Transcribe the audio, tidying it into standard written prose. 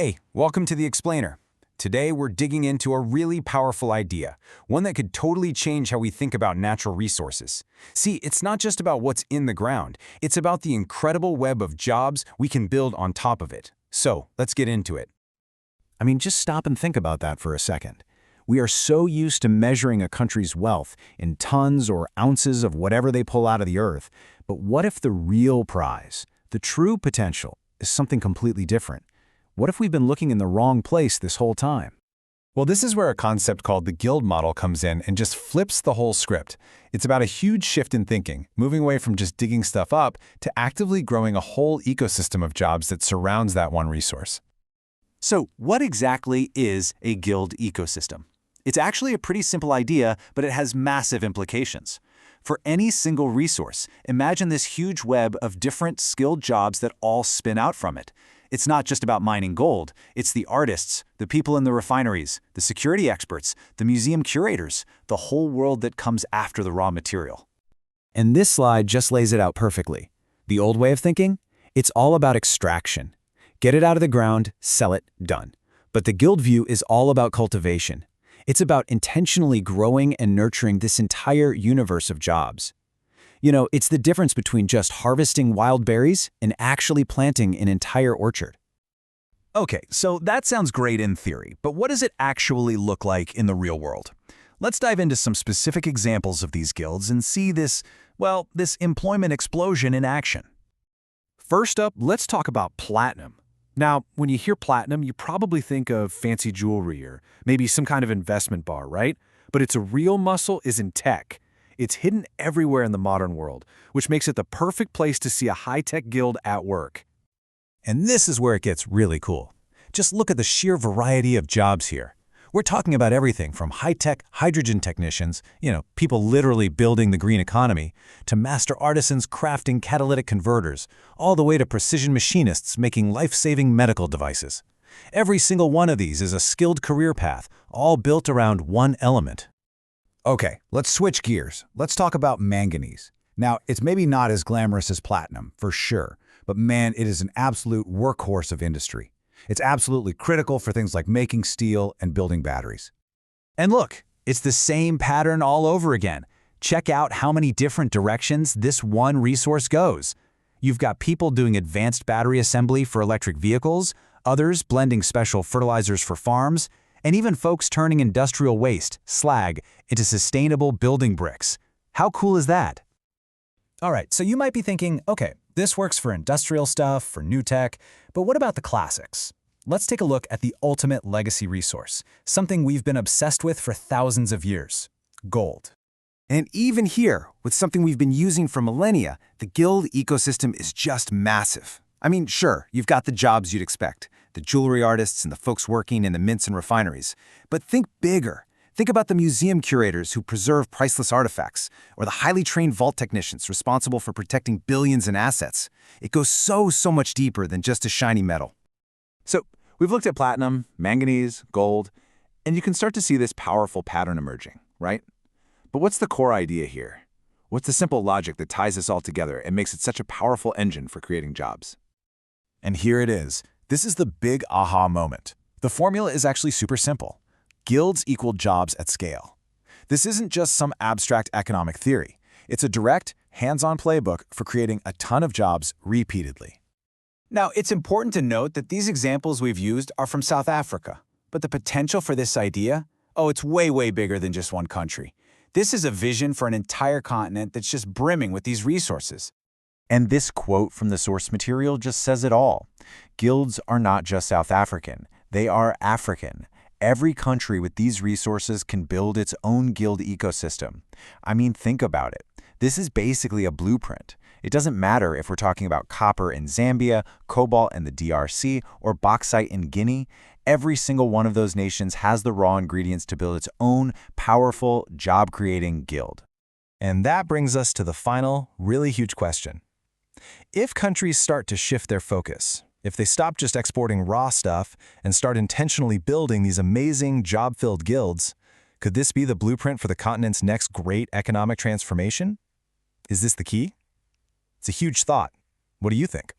Hey, welcome to The Explainer. Today we're digging into a really powerful idea, one that could totally change how we think about natural resources. See, it's not just about what's in the ground, it's about the incredible web of jobs we can build on top of it. So, let's get into it. Just stop and think about that for a second. We are so used to measuring a country's wealth in tons or ounces of whatever they pull out of the earth. But what if the real prize, the true potential, is something completely different? What if we've been looking in the wrong place this whole time? Well, this is where a concept called the guild model comes in and just flips the whole script. It's about a huge shift in thinking, moving away from just digging stuff up to actively growing a whole ecosystem of jobs that surrounds that one resource. So, what exactly is a guild ecosystem? It's actually a pretty simple idea, but it has massive implications. For any single resource, imagine this huge web of different skilled jobs that all spin out from it. It's not just about mining gold. It's the artists, the people in the refineries, the security experts, the museum curators, the whole world that comes after the raw material. And this slide just lays it out perfectly. The old way of thinking? It's all about extraction. Get it out of the ground, sell it, done. But the guild view is all about cultivation. It's about intentionally growing and nurturing this entire universe of jobs. It's the difference between just harvesting wild berries and actually planting an entire orchard. Okay, so that sounds great in theory, but what does it actually look like in the real world? Let's dive into some specific examples of these guilds and see this employment explosion in action. First up, let's talk about platinum. Now, when you hear platinum, you probably think of fancy jewelry or maybe some kind of investment bar, right? But its real muscle is in tech. It's hidden everywhere in the modern world, which makes it the perfect place to see a high-tech guild at work. And this is where it gets really cool. Just look at the sheer variety of jobs here. We're talking about everything from high-tech hydrogen technicians, people literally building the green economy, to master artisans crafting catalytic converters, all the way to precision machinists making life-saving medical devices. Every single one of these is a skilled career path, all built around one element. Okay, let's switch gears. Let's talk about manganese. Now, it's maybe not as glamorous as platinum, for sure, but man, it is an absolute workhorse of industry. It's absolutely critical for things like making steel and building batteries. And look, it's the same pattern all over again. Check out how many different directions this one resource goes. You've got people doing advanced battery assembly for electric vehicles, others blending special fertilizers for farms, and even folks turning industrial waste, slag, into sustainable building bricks. How cool is that? All right, so you might be thinking, okay, this works for industrial stuff, for new tech, but what about the classics? Let's take a look at the ultimate legacy resource, something we've been obsessed with for thousands of years: gold. And even here, with something we've been using for millennia, the guild ecosystem is just massive. Sure, you've got the jobs you'd expect, the jewelry artists and the folks working in the mints and refineries. But think bigger. Think about the museum curators who preserve priceless artifacts, or the highly trained vault technicians responsible for protecting billions in assets. It goes so much deeper than just a shiny metal. So, we've looked at platinum, manganese, gold, and you can start to see this powerful pattern emerging, right? But what's the core idea here? What's the simple logic that ties this all together and makes it such a powerful engine for creating jobs? And here it is. This is the big aha moment. The formula is actually super simple. Guilds equal jobs at scale. This isn't just some abstract economic theory. It's a direct, hands-on playbook for creating a ton of jobs repeatedly. Now, it's important to note that these examples we've used are from South Africa, but the potential for this idea, it's way bigger than just one country. This is a vision for an entire continent that's just brimming with these resources. And this quote from the source material just says it all. Guilds are not just South African, they are African. Every country with these resources can build its own guild ecosystem. Think about it. This is basically a blueprint. It doesn't matter if we're talking about copper in Zambia, cobalt in the DRC, or bauxite in Guinea. Every single one of those nations has the raw ingredients to build its own powerful, job-creating guild. And that brings us to the final, really huge question. If countries start to shift their focus, if they stop just exporting raw stuff and start intentionally building these amazing job-filled guilds, could this be the blueprint for the continent's next great economic transformation? Is this the key? It's a huge thought. What do you think?